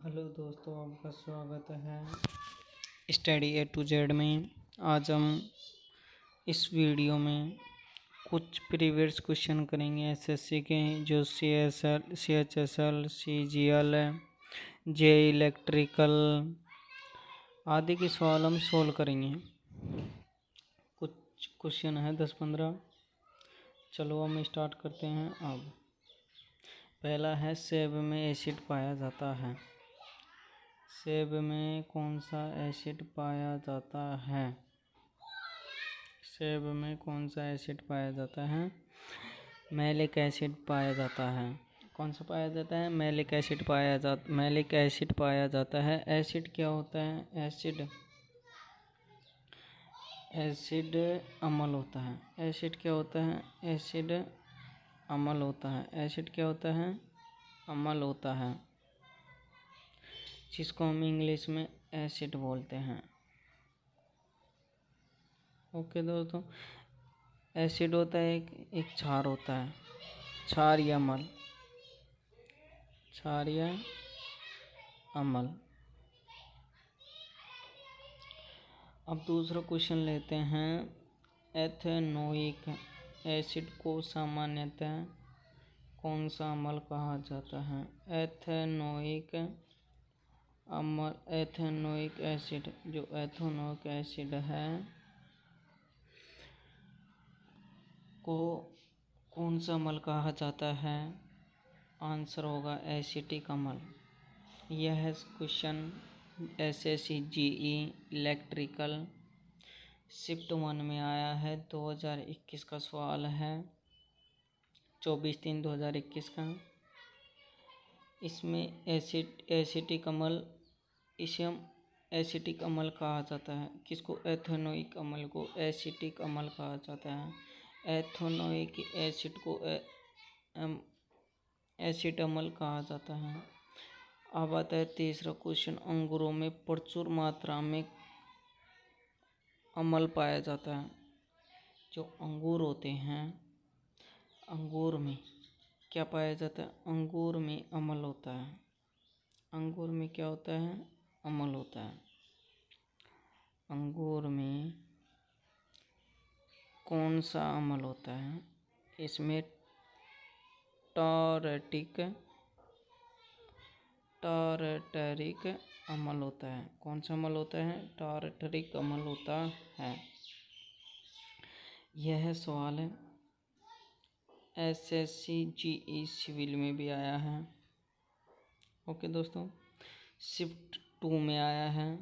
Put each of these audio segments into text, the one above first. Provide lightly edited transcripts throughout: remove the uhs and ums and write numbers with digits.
Hello दोस्तों, आपका स्वागत है स्टडी ए टू जेड में। आज हम इस वीडियो में कुछ प्रीवियस क्वेश्चन करेंगे एसएससी के, जो सीएसएल, सीएचएसएल, सीजीएल, जे इलेक्ट्रिकल आदि के सवाल हम सोल्व करेंगे। कुछ क्वेश्चन है 10-15। चलो हम स्टार्ट करते हैं। अब पहला है, सेब में एसिड पाया जाता है। सेब में कौन सा एसिड पाया जाता है? सेब में कौन सा एसिड पाया जाता है? मैलिक एसिड पाया जाता है। कौन सा पाया जाता है? मैलिक एसिड पाया जाता है। एसिड क्या होता है? एसिड अम्ल होता है। एसिड क्या होता है? एसिड अम्ल होता है। एसिड क्या होता है? अम्ल होता है, जिसको हम इंग्लिश में एसिड बोलते हैं। ओके दोस्तों, एसिड होता है एक क्षार होता है, क्षार या अम्ल। अब दूसरा क्वेश्चन लेते हैं। एथेनोइक एसिड को सामान्यतः कौन सा अम्ल कहा जाता है? एथेनोइक एसिड, जो एथेनोइक एसिड है को कौन सा अम्ल कहा जाता है? आंसर होगा एसिटिक अम्ल। यह question SSC GE electrical shift 1 में आया है। 2021 का सवाल है, 24/3/2021 का। इसमें एसिटिक अम्ल, इसे हम एसिटिक अम्ल कहा जाता है। किसको? एथेनोइक अम्ल को एसिटिक अम्ल कहा जाता है। एथेनोइक एसिड को एसिड अम्ल कहा जाता है। अब आता है तीसरा क्वेश्चन। अंगूरों में प्रचुर मात्रा में अम्ल पाया जाता है। जो अंगूर होते हैं, अंगूर में क्या पाया जाता है? अंगूर में अम्ल होता है। अंगूर में क्या होता है? अम्ल होता है। अंगूर में कौन सा अम्ल होता है? इसमें टारेटिक अम्ल होता है। कौन सा अम्ल होता है? टारेटिक अम्ल होता है। यह सवाल एसएससी जीई सिविल में भी आया है। ओके दोस्तों, शिफ्ट 2 में आया है।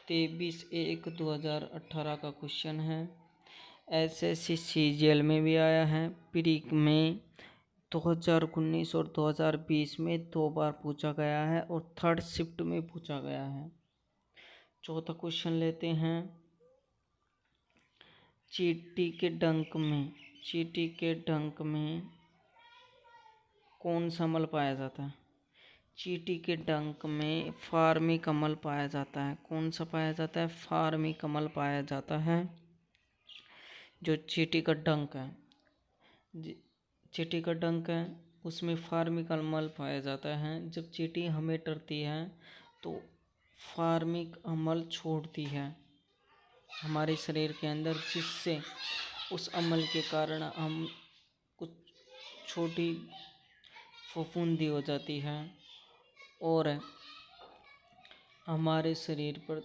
23/1/2018 का क्वेश्चन है। एसएससी सीजीएल में भी आया है। प्रीक में 2019 और 2020 में 2 बार पूछा गया है और थर्ड शिफ्ट में पूछा गया है। चौथा क्वेश्चन लेते हैं। चींटी के डंक में कौन सा अम्ल पाया जाता है? चींटी के डंक में फार्मिक अम्ल पाया जाता है। कौन सा पाया जाता है? फार्मिक अम्ल पाया जाता है। जो चींटी का डंक है, उसमें फार्मिक अम्ल पाया जाता है। जब चींटी हमें डरती है तो फार्मिक अम्ल छोड़ती है हमारे शरीर के अंदर, जिससे उस अम्ल के कारण हम कुछ छोटी फफूंदी हो जाती है और हमारे शरीर पर,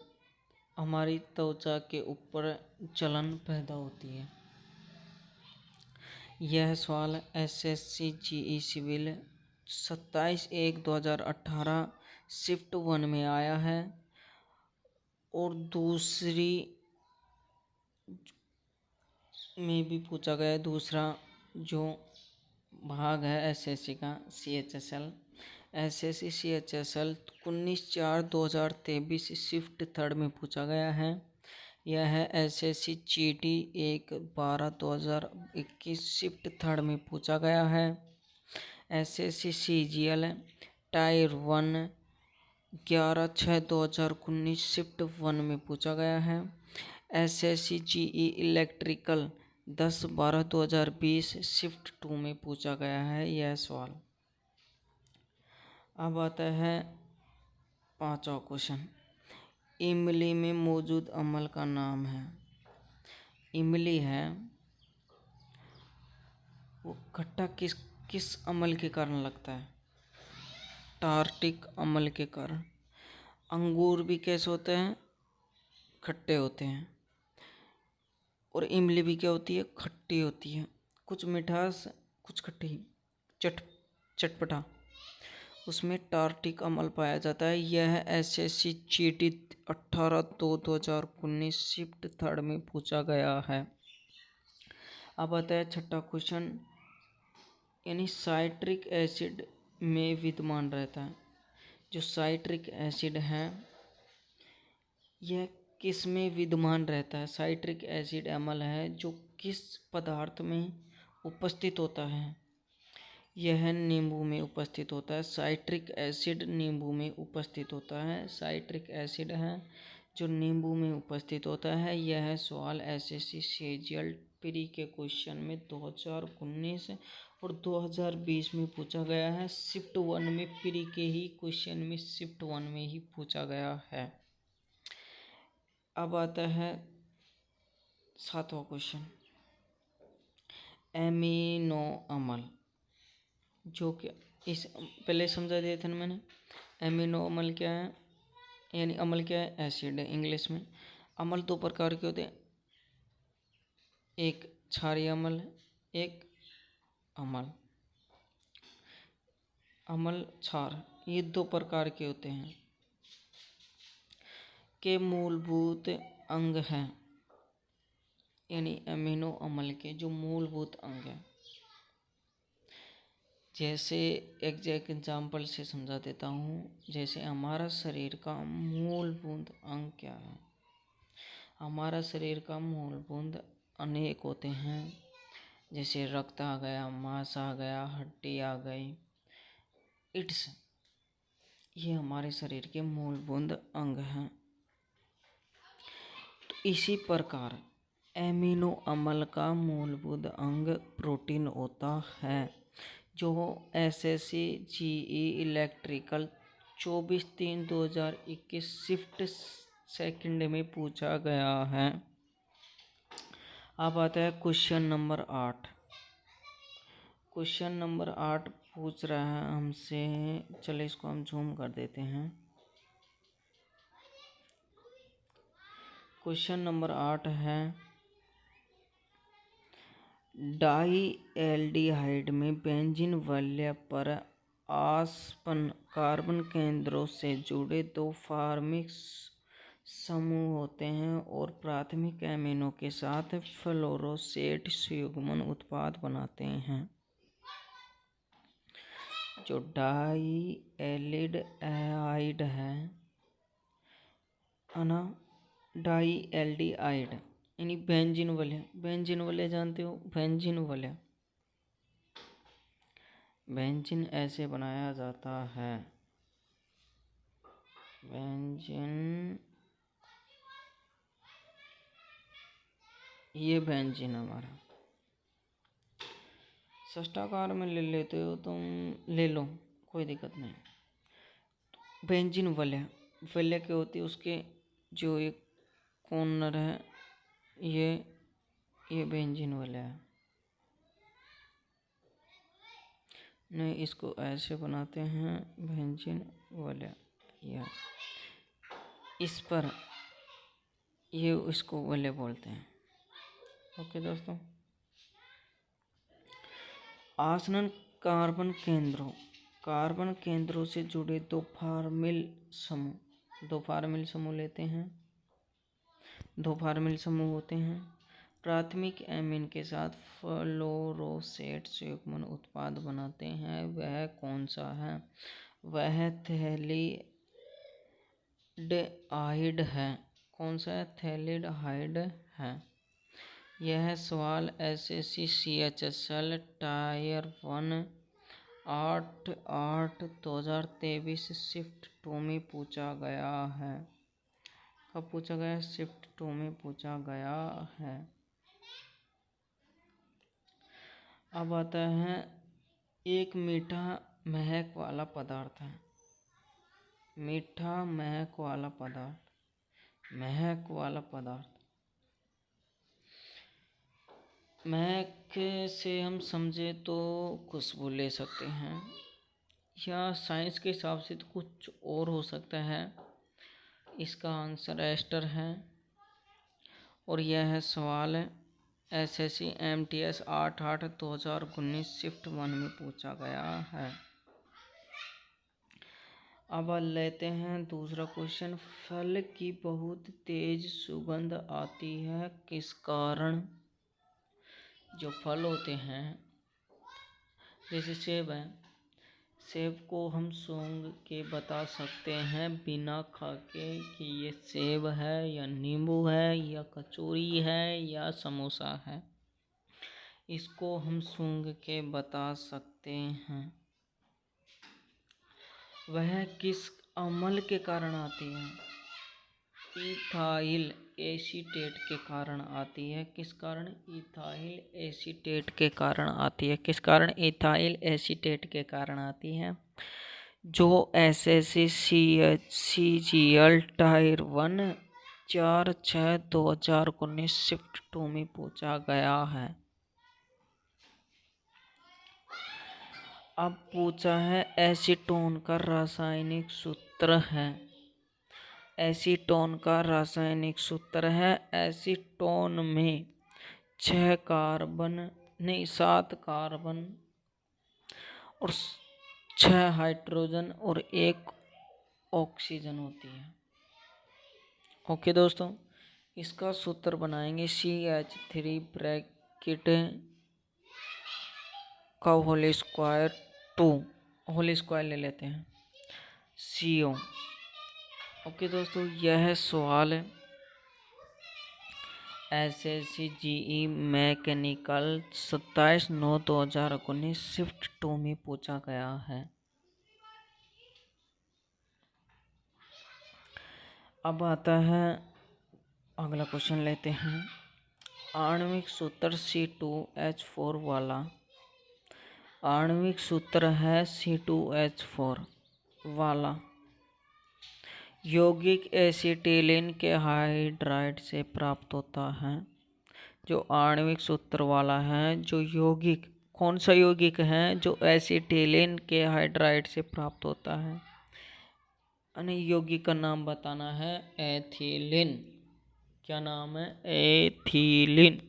हमारी त्वचा के ऊपर जलन पैदा होती है। यह सवाल एसएससी जीई सिविल 27/1/2018 शिफ्ट 1 में आया है और दूसरी में भी पूछा गया है। दूसरा जो भाग है एसएससी का, सीएचएसएल, एसएससी सीएचएसएल 19/4/2023 शिफ्ट 3 में पूछा गया है। यह है एसएससी जीडी 1/12/2021 शिफ्ट 3 में पूछा गया है। एसएससी सीजीएल टायर 1 11/6/2019 शिफ्ट 1 में पूछा गया है। एसएससी जीई इलेक्ट्रिकल 10/12/2020 शिफ्ट 2 में पूछा गया है यह सवाल। अब आता है पांचवा क्वेश्चन, इमली में मौजूद अम्ल का नाम है। इमली है वो खट्टा किस किस अम्ल के कारण लगता है? टार्टिक अम्ल के कारण। अंगूर भी कैसे होते हैं? खट्टे होते हैं। और इमली भी क्या होती है? खट्टी होती है। कुछ मिठास कुछ खट्टी, चटपटा, उसमें टार्टिक अम्ल पाया जाता है। यह एसएससी जीडी 18/2/2019 शिफ्ट 3 में पूछा गया है। अब आता है छठा क्वेश्चन, यानी साइट्रिक एसिड में विद्यमान रहता है। जो साइट्रिक एसिड है यह किस में विद्यमान रहता है? साइट्रिक एसिड अम्ल है जो किस पदार्थ में उपस्थित होता है? यह नींबू में उपस्थित होता है। साइट्रिक एसिड नींबू में उपस्थित होता है। साइट्रिक एसिड है जो नींबू में उपस्थित होता है। यह सवाल एसएससी सीजीएल प्री के क्वेश्चन में 2019 और 2020 में पूछा गया है। शिफ्ट 1 में प्री के ही क्वेश्चन में शिफ्ट 1 में ही पूछा गया है। अब आता है सातवां क्वेश्चन, एमिनो अम्ल, जो कि इस पहले समझा दिया था ना मैंने। एमिनो अम्ल क्या है? यानी अम्ल क्या है? एसिड है इंग्लिश में। अम्ल दो प्रकार के होते हैं, एक क्षारीय अम्ल, एक अम्ल। अम्ल क्षार, ये दो प्रकार के होते हैं के मूलभूत अंग हैं। यानी एमिनो अम्ल के जो मूलभूत अंग हैं, जैसे एक एग्जाम्पल से समझा देता हूँ। जैसे हमारा शरीर का मूलभूत अंग क्या है? हमारा शरीर का मूलभूत अनेक होते हैं। जैसे रक्त आ गया, मांस आ गया, हड्डी आ गई, इट्स, ये हमारे शरीर के मूलभूत अंग हैं। तो इसी प्रकार एमिनो अम्ल का मूलभूत अंग प्रोटीन होता है, जो एसएससी जीई इलेक्ट्रिकल 24/3/2021 शिफ्ट 2 में पूछा गया है। अब आता है क्वेश्चन नंबर 8। क्वेश्चन नंबर 8 पूछ रहा है हमसे, चले इसको हम जूम कर देते हैं। क्वेश्चन नंबर 8 है, डाई एल्डिहाइड में बेंजीन वलय पर आसन्न कार्बन केंद्रों से जुड़े दो फॉर्मिक समूह होते हैं और प्राथमिक एमिनो के साथ फ्लोरोसेट युग्मन उत्पाद बनाते हैं। जो डाई एल्डिहाइड है ना, डाई एल्डिहाइड यानी बेंजीन वलय। बेंजीन वलय जानते हो? बेंजीन वलय, बेंजीन ऐसे बनाया जाता है। बेंजीन, ये बेंजीन हमारा षष्ठाकार में ले लेते हो तुम, ले लो, कोई दिक्कत नहीं। बेंजीन वलय, वलय क्या होती है? उसके जो एक कॉर्नर है, ये बेंजीन वलय है। नहीं, इसको ऐसे बनाते हैं बेंजीन वलय, या इस पर ये इसको वलय बोलते हैं। ओके दोस्तों, आसन्न कार्बन केंद्रों से जुड़े दो फॉर्मिल समूह लेते हैं। दो फॉर्मिल समूह होते हैं, प्राथमिक एमीन के साथ फ्लोरोसेट युग्मन उत्पाद बनाते हैं। वह कौन सा है? वह थैलिडाइड है। कौन सा है? थैलिडाइड है। यह सवाल एसएससी सीएचएसएल टायर 1 8/8/2023 शिफ्ट 2 में पूछा गया है। कब पूछा गया है? शिफ्ट 2 में पूछा गया है। अब आता है, एक मीठा महक वाला पदार्थ है। मीठा महक वाला पदार्थ। महक वाला पदार्थ, महक से हम समझे तो खुशबू ले सकते हैं, या साइंस के हिसाब से तो कुछ और हो सकता है। इसका आंसर एस्टर है। और यह है सवाल SSC MTS 8/8/2019 शिफ्ट 1 में पूछा गया है। अब लेते हैं दूसरा क्वेश्चन। फल की बहुत तेज सुगंध आती है, किस कारण? जो फल होते हैं, जैसे सेब है, सेब को हम सूंघ के बता सकते हैं बिना खा के कि ये सेब है या नींबू है या कचौरी है या समोसा है। इसको हम सूंघ के बता सकते हैं। वह किस अम्ल के कारण आती है? इथाइल एसीटेट के कारण आती है। किस कारण? इथाइल एसीटेट के कारण आती है। किस कारण? इथाइल एसीटेट के कारण आती है। जो SSC CGL टायर 1 4/6/2019 शिफ्ट 2 में पूछा गया है। अब पूछा है एसीटोन का रासायनिक सूत्र है। एसीटोन का रासायनिक सूत्र है। एसीटोन में 7 कार्बन और 6 हाइड्रोजन और 1 ऑक्सीजन होती है। ओके दोस्तों, इसका सूत्र बनाएंगे CH3 ब्रैकेट का होल स्क्वायर 2 होल स्क्वायर ले लेते हैं CO। ओके दोस्तों, यह सवाल SSC GE मैकेनिकल 27/9/2019 शिफ्ट 2 में पूछा गया है। अब आता है अगला क्वेश्चन लेते हैं। आणविक सूत्र C2H4 वाला, आणविक सूत्र है C2H4 वाला यौगिक एसिटिलीन के हाइड्राइड से प्राप्त होता है। जो आणविक सूत्र वाला है, जो यौगिक, कौन सा यौगिक है जो एसिटिलीन के हाइड्राइड से प्राप्त होता है? अन्य यौगिक का नाम बताना है। एथिलीन। क्या नाम है? एथिलीन।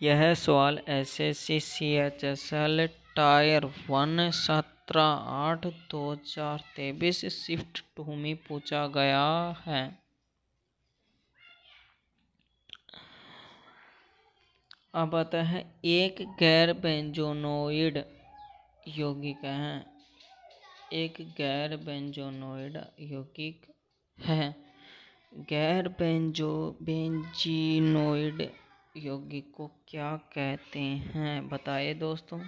यह सवाल SSC CHSL टायर 1 17/8/2023 शिफ्ट 2 में पूछा गया है। अब आता है एक गैर बेंजोनोइड यौगिक है। एक गैर बेंजोनोइड यौगिक है। गैर बेंजीनोइड यौगिक को क्या कहते हैं? बताइए दोस्तों।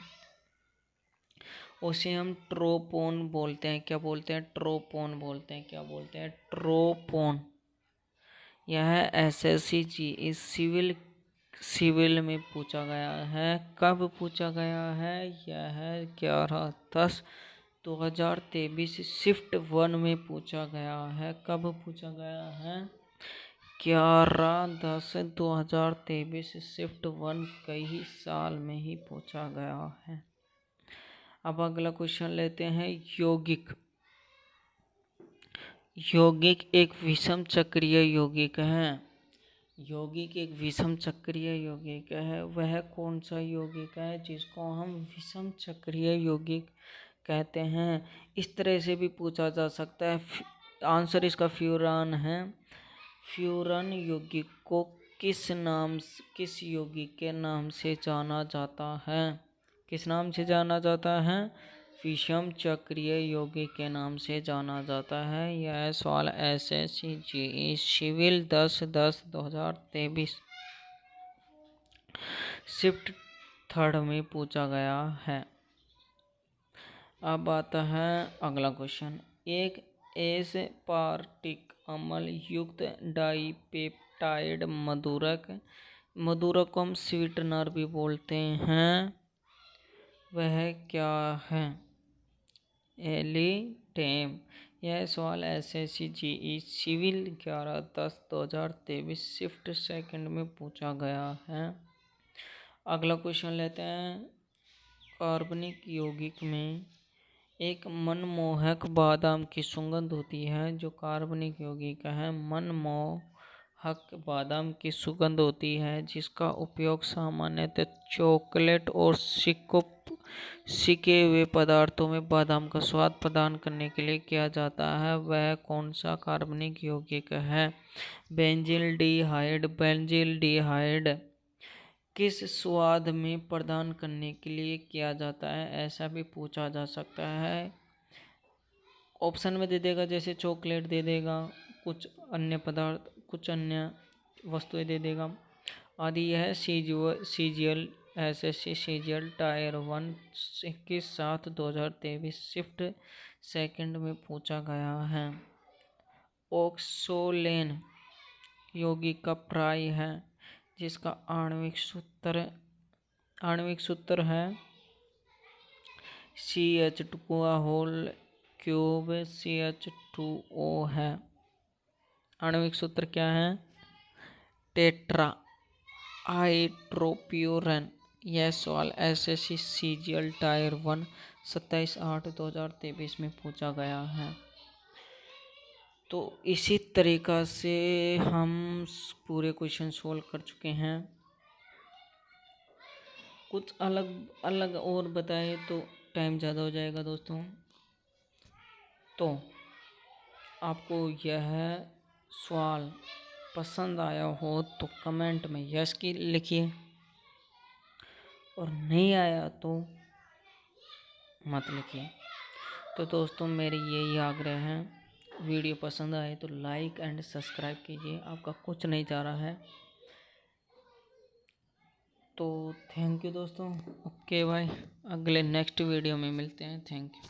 उसे हम ट्रोपोन बोलते हैं। क्या बोलते हैं? ट्रोपोन बोलते हैं। क्या बोलते हैं? ट्रोपोन। यह SSC GE सिविल में पूछा गया है। कब पूछा गया है? यह 11/10/2023 शिफ्ट 1 में पूछा गया है। कब पूछा गया है? 11/10/2023 शिफ्ट 1 कई साल में ही पूछा गया है। अब अगला क्वेश्चन लेते हैं। यौगिक एक विषम चक्रीय यौगिक है। यौगिक एक विषम चक्रीय यौगिक है। वह कौन सा यौगिक है जिसको हम विषम चक्रीय यौगिक कहते हैं? इस तरह से भी पूछा जा सकता है। आंसर इसका फ्यूरान है। फ्यूरान यौगिक को किस यौगिक के नाम से जाना जाता है? किस नाम से जाना जाता है? विषम चक्रीय यौगिक के नाम से जाना जाता है। यह सवाल SSC GE सिविल 10/10/2023 शिफ्ट 3 में पूछा गया है। अब आता है अगला क्वेश्चन। एक एसपार्टिक अम्ल युक्त डाइपेप्टाइड मधुरक को हम स्वीटनर भी बोलते हैं। वह क्या है? डैम। यह सवाल SSC JE civil 11/10/2023 shift second में पूछा गया है। अगला क्वेश्चन लेते हैं। कार्बनिक यौगिक में एक मनमोहक बादाम की सुगंध होती है। जो कार्बनिक यौगिक है मनमोहक बादाम की सुगंध होती है, जिसका उपयोग सामान्यतः चॉकलेट और सिके हुए पदार्थों में बादाम का स्वाद प्रदान करने के लिए किया जाता है। वह कौन सा कार्बनिक यौगिक है? बेंजील्डिहाइड। बेंजील्डिहाइड किस स्वाद में प्रदान करने के लिए किया जाता है, ऐसा भी पूछा जा सकता है। ऑप्शन में दे देगा, जैसे चॉकलेट दे देगा, कुछ अन्य पदार्थ, कुछ अन्य वस्तुएं दे देगा आदि। यह CGL SSC CGL tyre 1 21/7/2023 shift second में पूछा गया है। ऑक्सोलेन यौगिक का प्राय है, जिसका आणविक सूत्र है CH2 है। आणविक सूत्र क्या है? टेट्रा हाइड्रोप्यूरन। यह सवाल एसएससी सीजीएल टायर 1 27/8/2023 में पूछा गया है। तो इसी तरीका से हम पूरे क्वेश्चन सोल्व कर चुके हैं। कुछ अलग अलग और बताए तो टाइम ज़्यादा हो जाएगा दोस्तों। तो आपको यह सवाल पसंद आया हो तो कमेंट में यस की लिखिए, और नहीं आया तो मत लिखिए। तो दोस्तों मेरी यही आग्रह है, वीडियो पसंद आए तो लाइक एंड सब्सक्राइब कीजिए, आपका कुछ नहीं जा रहा है। तो थैंक यू दोस्तों। ओके भाई, अगले नेक्स्ट वीडियो में मिलते हैं। Thank you.